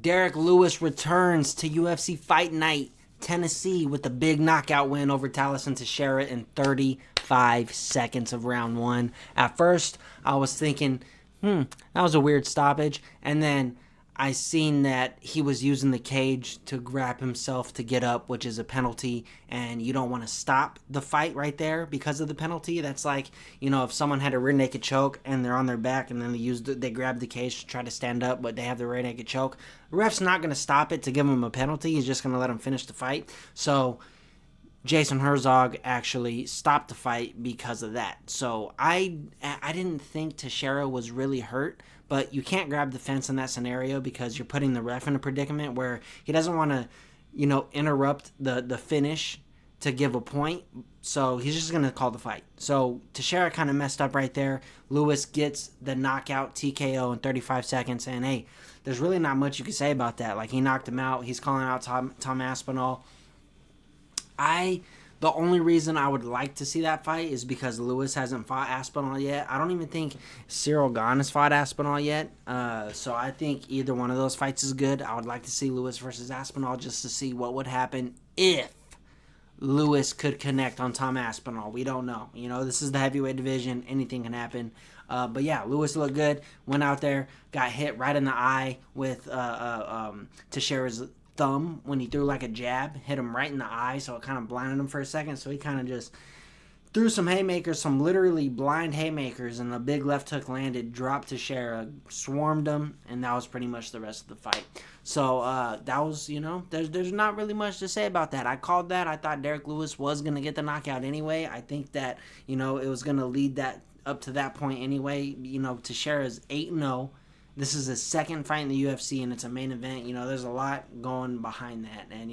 Derek Lewis returns to UFC Fight Night Tennessee with a big knockout win over Taliesin Teixeira in 35 seconds of round one. At first, I was thinking, that was a weird stoppage. And then I seen that he was using the cage to grab himself to get up, which is a penalty, and you don't want to stop the fight right there because of the penalty. That's like, if someone had a rear naked choke and they're on their back and then they grab the cage to try to stand up, but they have the rear naked choke. The ref's not going to stop it to give them a penalty. He's just going to let them finish the fight. So Jason Herzog actually stopped the fight because of that. So I didn't think Teixeira was really hurt, but you can't grab the fence in that scenario because you're putting the ref in a predicament where he doesn't want to, interrupt the finish to give a point. So he's just going to call the fight. So Teixeira kind of messed up right there. Lewis gets the knockout TKO in 35 seconds. And, hey, there's really not much you can say about that. Like, he knocked him out. He's calling out Tom Aspinall. The only reason I would like to see that fight is because Lewis hasn't fought Aspinall yet. I don't even think Cyril Gane has fought Aspinall yet. So I think either one of those fights is good. I would like to see Lewis versus Aspinall just to see what would happen if Lewis could connect on Tom Aspinall. We don't know. This is the heavyweight division. Anything can happen. But yeah, Lewis looked good. Went out there, got hit right in the eye with Teixeira's thumb when he threw like a jab, hit him right in the eye, so it kind of blinded him for a second. So he kind of just threw some haymakers, some literally blind haymakers, and a big left hook landed, dropped Teixeira, swarmed him, and that was pretty much the rest of the fight. So that was, there's not really much to say about that. I called that. I thought Derek Lewis was going to get the knockout anyway. I think that, it was going to lead that up to that point anyway. Teixeira's 8-0. This is his second fight in the UFC, and it's a main event. There's a lot going behind that. And,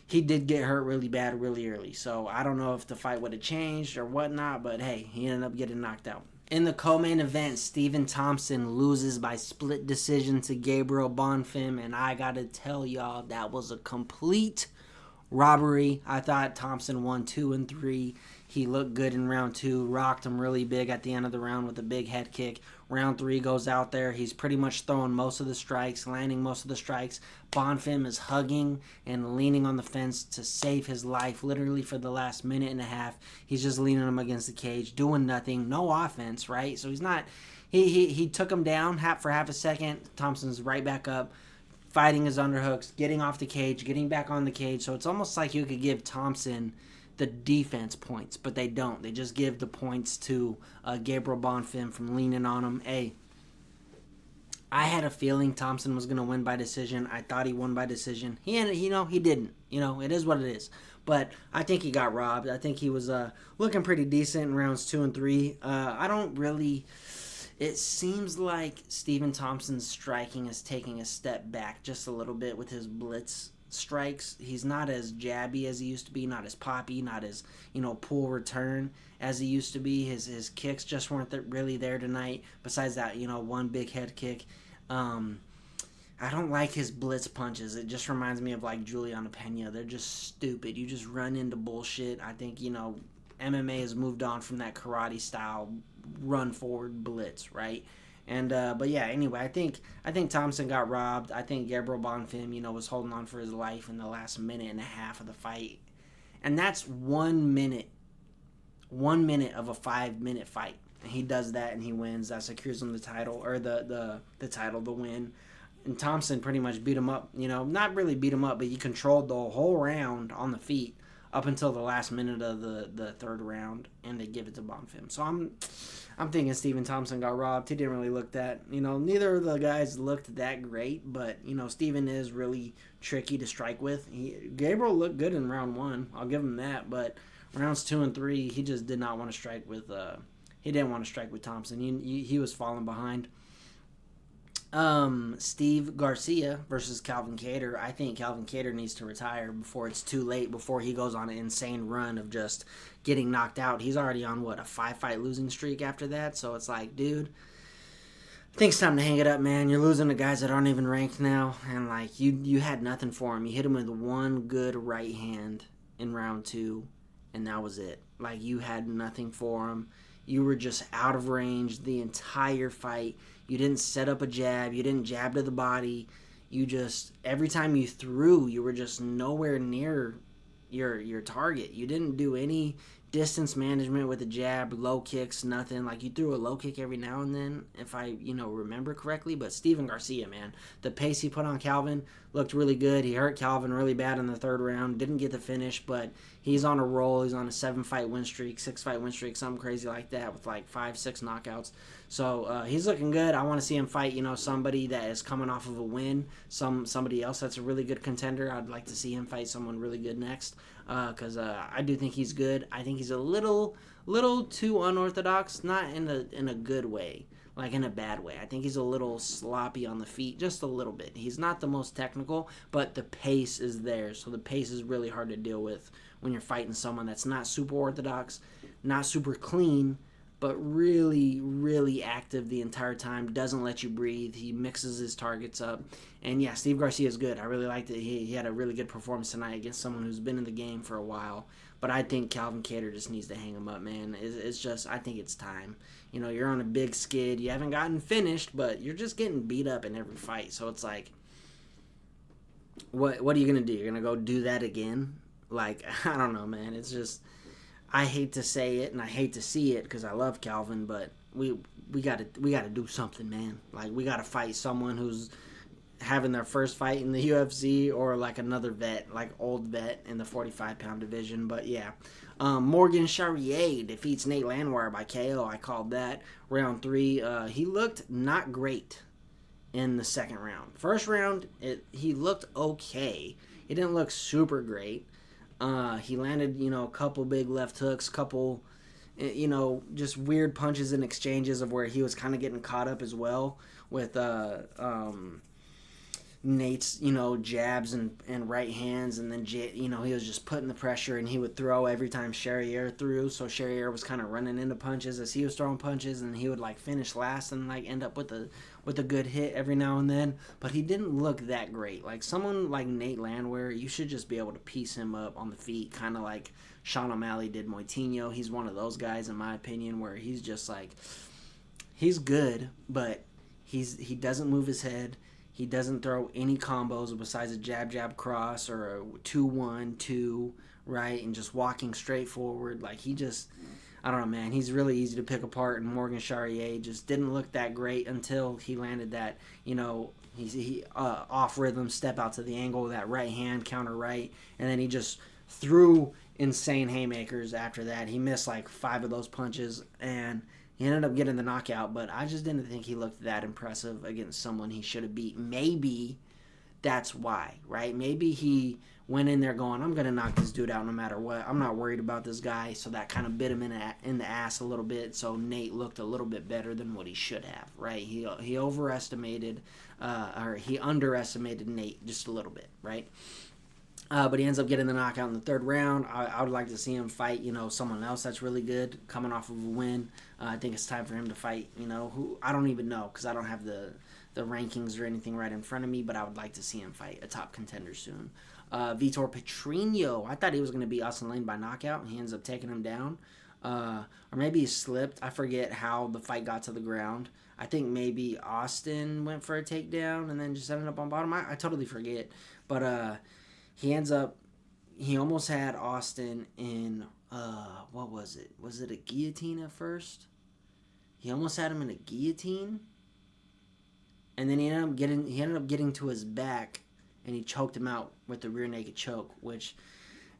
he did get hurt really bad really early. So I don't know if the fight would have changed or whatnot, but, hey, he ended up getting knocked out. In the co-main event, Stephen Thompson loses by split decision to Gabriel Bonfim, and I got to tell y'all, that was a complete robbery. I thought Thompson won 2 and 3. He looked good in round 2, rocked him really big at the end of the round with a big head kick. Round 3 goes out there. He's pretty much throwing most of the strikes, landing most of the strikes. Bonfim is hugging and leaning on the fence to save his life literally for the last minute and a half. He's just leaning him against the cage, doing nothing, no offense, right? So he's not, he took him down for half a second. Thompson's right back up, fighting his underhooks, getting off the cage, getting back on the cage. So it's almost like you could give Thompson the defense points, but they don't. They just give the points to Gabriel Bonfim from leaning on him. Hey, I had a feeling Thompson was going to win by decision. I thought he won by decision. He didn't. It is what it is. But I think he got robbed. I think he was looking pretty decent in rounds 2 and 3. I don't really... It seems like Stephen Thompson's striking is taking a step back just a little bit with his blitz strikes. He's not as jabby as he used to be, not as poppy, not as, pull return as he used to be. His kicks just weren't really there tonight, besides that, one big head kick. I don't like his blitz punches. It just reminds me of like Juliana Pena. They're just stupid. You just run into bullshit. I think, MMA has moved on from that karate style run forward blitz, right? And but yeah, anyway, I think Thompson got robbed. I think Gabriel Bonfim, was holding on for his life in the last minute and a half of the fight, and that's 1 minute of a 5-minute fight. And he does that and he wins. That secures him the title, or the win. And Thompson pretty much beat him up. Not really beat him up, but he controlled the whole round on the feet up until the last minute of the third round, and they give it to Bonfim. So I'm thinking Stephen Thompson got robbed. He didn't really look that, neither of the guys looked that great, but, Stephen is really tricky to strike with. Gabriel looked good in round 1. I'll give him that, but rounds 2 and 3, he just did not want to strike with, he didn't want to strike with Thompson. He was falling behind. Steve Garcia versus Calvin Kattar. I think Calvin Kattar needs to retire before it's too late, before he goes on an insane run of just getting knocked out. He's already on, a 5-fight losing streak after that, so it's like, dude, I think it's time to hang it up, man. You're losing to guys that aren't even ranked now, and, like, you had nothing for him. You hit him with one good right hand in round 2, and that was it. Like, you had nothing for him. You were just out of range the entire fight. You didn't set up a jab. You didn't jab to the body. You just, every time you threw, you were just nowhere near your target. You didn't do any distance management with the jab, low kicks, nothing. Like, you threw a low kick every now and then, if I remember correctly. But Steven Garcia, man, the pace he put on Calvin looked really good. He hurt Calvin really bad in the third round. Didn't get the finish, but he's on a roll. He's on a 7-fight win streak, 6-fight win streak, something crazy like that, with like 5-6 knockouts. So he's looking good. I want to see him fight, somebody that is coming off of a win, somebody else that's a really good contender. I'd like to see him fight someone really good next, because I do think he's good. I think he's a little too unorthodox, not in a good way, like in a bad way. I think he's a little sloppy on the feet, just a little bit. He's not the most technical, but the pace is there. So the pace is really hard to deal with when you're fighting someone that's not super orthodox, not super clean, but really, really active the entire time, doesn't let you breathe. He mixes his targets up. And yeah, Steve Garcia is good. I really liked it. He had a really good performance tonight against someone who's been in the game for a while. But I think Calvin Kattar just needs to hang him up, man. It's just, I think it's time. You're on a big skid. You haven't gotten finished, but you're just getting beat up in every fight. So it's like, what are you going to do? You're going to go do that again? Like, I don't know, man. It's just, I hate to say it and I hate to see it because I love Calvin, but we gotta do something, man. Like, we gotta fight someone who's having their first fight in the UFC, or like another vet, like old vet in the 45-pound division. But yeah, Morgan Charrier defeats Nate Landwehr by KO. I called that round 3. He looked not great in the second round. First round, he looked okay. He didn't look super great. He landed, a couple big left hooks, couple, just weird punches and exchanges of where he was kind of getting caught up as well with Nate's, jabs and right hands, and then, he was just putting the pressure, and he would throw every time Charrier threw, so Charrier was kind of running into punches as he was throwing punches, and he would, finish last and, end up with a good hit every now and then, but he didn't look that great. Like, someone like Nate Landwehr, you should just be able to piece him up on the feet, kind of like Sean O'Malley did Moitinho. He's one of those guys, in my opinion, where he's just, he's good, but he doesn't move his head. He doesn't throw any combos besides a jab cross or a 2-1-2, right? And just walking straight forward. He just, I don't know, man. He's really easy to pick apart. And Morgan Charrier just didn't look that great until he landed that, he off rhythm step out to the angle, that right hand counter right. And then he just threw insane haymakers after that. He missed 5 of those punches, and he ended up getting the knockout, but I just didn't think he looked that impressive against someone he should have beat. Maybe that's why, right? Maybe he went in there going, I'm going to knock this dude out no matter what. I'm not worried about this guy, so that kind of bit him in the ass a little bit, so Nate looked a little bit better than what he should have, right? He overestimated, or he underestimated Nate just a little bit, right? But he ends up getting the knockout in the third round. I would like to see him fight, someone else that's really good, coming off of a win. I think it's time for him to fight, who I don't even know because I don't have the rankings or anything right in front of me, but I would like to see him fight a top contender soon. Vitor Petrino, I thought he was going to beat Austin Lane by knockout, and he ends up taking him down. Or maybe he slipped. I forget how the fight got to the ground. I think maybe Austin went for a takedown and then just ended up on bottom. I totally forget. But he almost had Austin in, what was it? Was it a guillotine at first? He almost had him in a guillotine. And then he ended up getting to his back, and he choked him out with the rear naked choke, which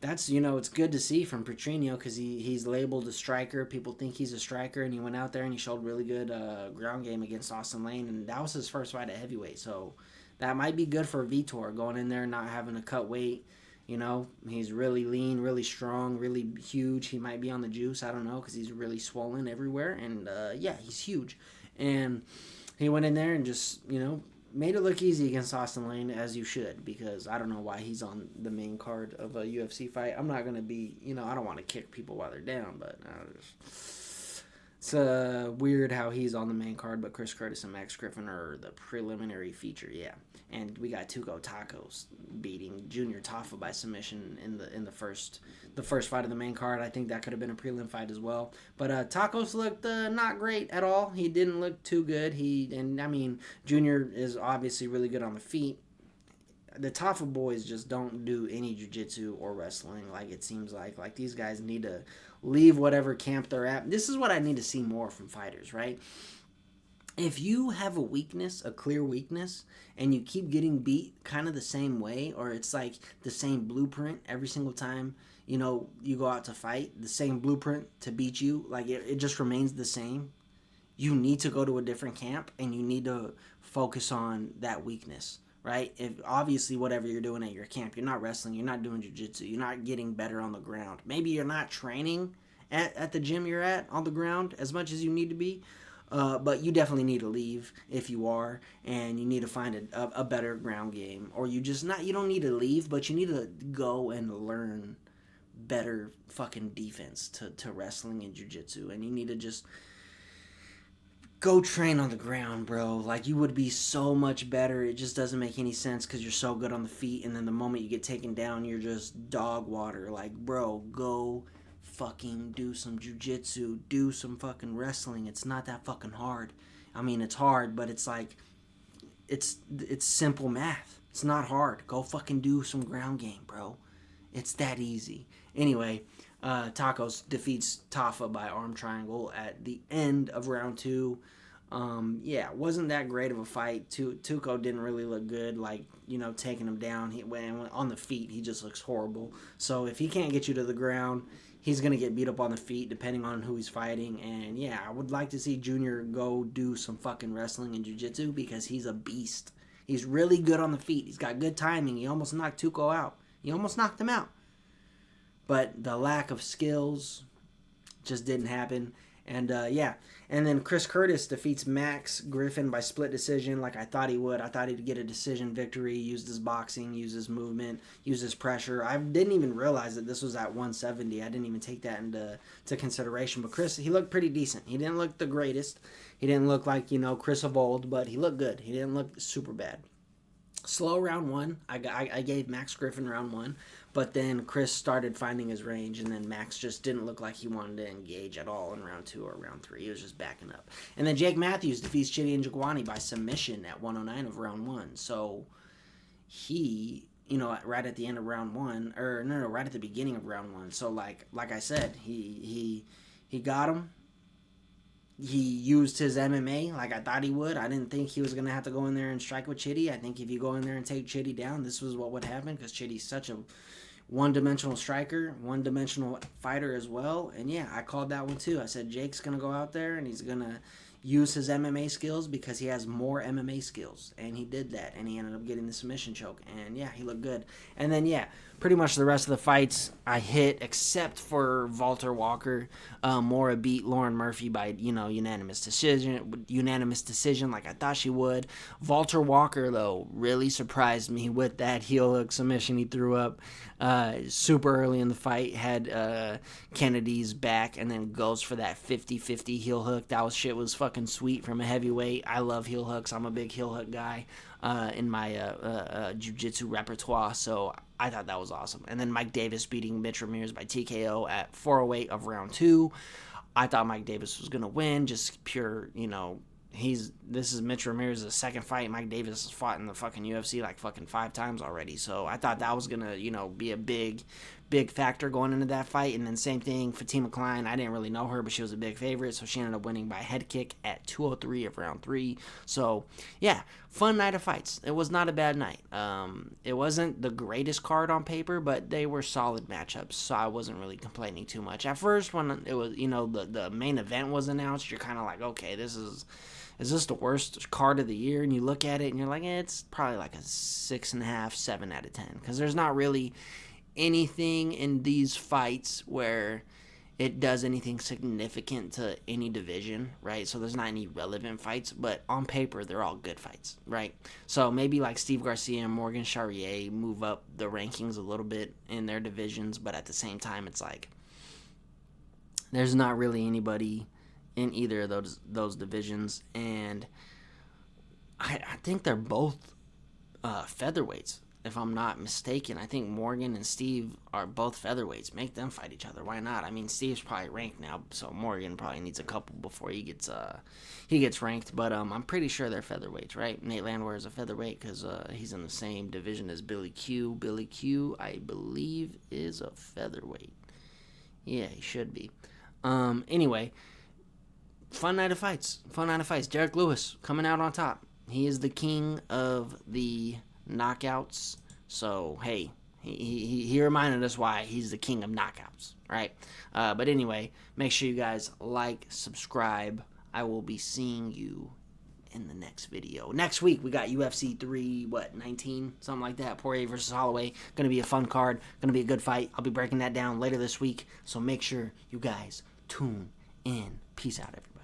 that's, it's good to see from Petrino because he's labeled a striker. People think he's a striker, and he went out there and he showed really good ground game against Austin Lane, and that was his first fight at heavyweight, so that might be good for Vitor, going in there not having to cut weight. He's really lean, really strong, really huge. He might be on the juice, I don't know, because he's really swollen everywhere, and yeah, he's huge. And he went in there and just, made it look easy against Austin Lane, as you should, because I don't know why he's on the main card of a UFC fight. I'm not going to be, I don't want to kick people while they're down, but It's weird how he's on the main card, but Chris Curtis and Max Griffin are the preliminary feature. Yeah, and we got Tuco Tacos beating Junior Taffa by submission in the first fight of the main card. I think that could have been a prelim fight as well. But Tacos looked not great at all. He didn't look too good. Junior is obviously really good on the feet. The Taffa boys just don't do any jiu-jitsu or wrestling, like it seems like these guys need to leave whatever camp they're at. This is what I need to see more from fighters, right? If you have a weakness, a clear weakness, and you keep getting beat kind of the same way, or it's like the same blueprint every single time, you go out to fight, the same blueprint to beat you, like it just remains the same, you need to go to a different camp and you need to focus on that weakness. Right? If obviously whatever you're doing at your camp, you're not wrestling, you're not doing jiu-jitsu, you're not getting better on the ground. Maybe you're not training at the gym you're at on the ground as much as you need to be, but you definitely need to leave if you are, and you need to find a better ground game. Or you don't need to leave, but you need to go and learn better fucking defense to wrestling and jiu-jitsu, and you need to just go train on the ground, bro. Like, you would be so much better. It just doesn't make any sense because you're so good on the feet, and then the moment you get taken down, you're just dog water. Like, bro, go fucking do some jiu-jitsu. Do some fucking wrestling. It's not that fucking hard. I mean, it's hard, but it's like, it's simple math. It's not hard. Go fucking do some ground game, bro. It's that easy. Anyway, Tacos defeats Taffa by arm triangle at the end of round 2. Wasn't that great of a fight. Tuco didn't really look good, taking him down. When on the feet, he just looks horrible. So if he can't get you to the ground, he's going to get beat up on the feet depending on who he's fighting. And yeah, I would like to see Junior go do some fucking wrestling and jiu-jitsu because he's a beast. He's really good on the feet. He's got good timing. He almost knocked Tuco out. He almost knocked him out. But the lack of skills just didn't happen. And and then Chris Curtis defeats Max Griffin by split decision like I thought he would. I thought he'd get a decision victory, used his boxing, used his movement, used his pressure. I didn't even realize that this was at 170. I didn't even take that into consideration. But Chris, he looked pretty decent. He didn't look the greatest. He didn't look like, Chris of old, but he looked good. He didn't look super bad. Slow round 1. I gave Max Griffin round 1. But then Chris started finding his range, and then Max just didn't look like he wanted to engage at all in round 2 or round 3. He was just backing up. And then Jake Matthews defeats Chidi Njokuani by submission at 109 of round 1. So he, right at the end of round 1, right at the beginning of round 1. So like I said, he got him. He used his MMA like I thought he would. I didn't think he was going to have to go in there and strike with Chidi. I think if you go in there and take Chidi down, this was what would happen because Chidi's such a one-dimensional striker, one-dimensional fighter as well. And yeah, I called that one too. I said Jake's going to go out there and he's going to use his MMA skills because he has more MMA skills. And he did that, and he ended up getting the submission choke. And yeah, he looked good. And then yeah, pretty much the rest of the fights I hit except for Walter Walker. Mora beat Lauren Murphy by, unanimous decision like I thought she would. Walter Walker, though, really surprised me with that heel hook submission he threw up super early in the fight. Had Kennedy's back and then goes for that 50-50 heel hook. That shit was fucking sweet from a heavyweight. I love heel hooks. I'm a big heel hook guy in my jiu-jitsu repertoire, so I thought that was awesome. And then Mike Davis beating Mitch Ramirez by TKO at 408 of round 2. I thought Mike Davis was going to win, just pure, this is Mitch Ramirez's second fight. Mike Davis has fought in the fucking UFC like fucking 5 times already. So I thought that was going to, be a big factor going into that fight. And then same thing, Fatima Klein. I didn't really know her, but she was a big favorite. So she ended up winning by head kick at 203 of round 3. So yeah, fun night of fights. It was not a bad night. It wasn't the greatest card on paper, but they were solid matchups. So I wasn't really complaining too much. At first, when it was, the main event was announced, you're kind of like, okay, is this the worst card of the year? And you look at it and you're like, it's probably like a 6.5, 7 out of 10. Because there's not really anything in these fights where it does anything significant to any division, right? So there's not any relevant fights, but on paper, they're all good fights, right? So maybe like Steve Garcia and Morgan Charrier move up the rankings a little bit in their divisions, but at the same time, it's like there's not really anybody in either of those divisions, and I think they're both featherweights, if I'm not mistaken. I think Morgan and Steve are both featherweights. Make them fight each other. Why not? I mean, Steve's probably ranked now, so Morgan probably needs a couple before he gets ranked. But I'm pretty sure they're featherweights, right? Nate Landwehr is a featherweight because he's in the same division as Billy Q. Billy Q, I believe, is a featherweight. Yeah, he should be. Anyway, fun night of fights. Derek Lewis coming out on top. He is the king of the knockouts. So, hey, he reminded us why he's the king of knockouts, right? But anyway, make sure you guys like, subscribe. I will be seeing you in the next video. Next week, we got UFC 19? Something like that. Poirier versus Holloway. Going to be a fun card. Going to be a good fight. I'll be breaking that down later this week. So make sure you guys tune in. Peace out, everybody.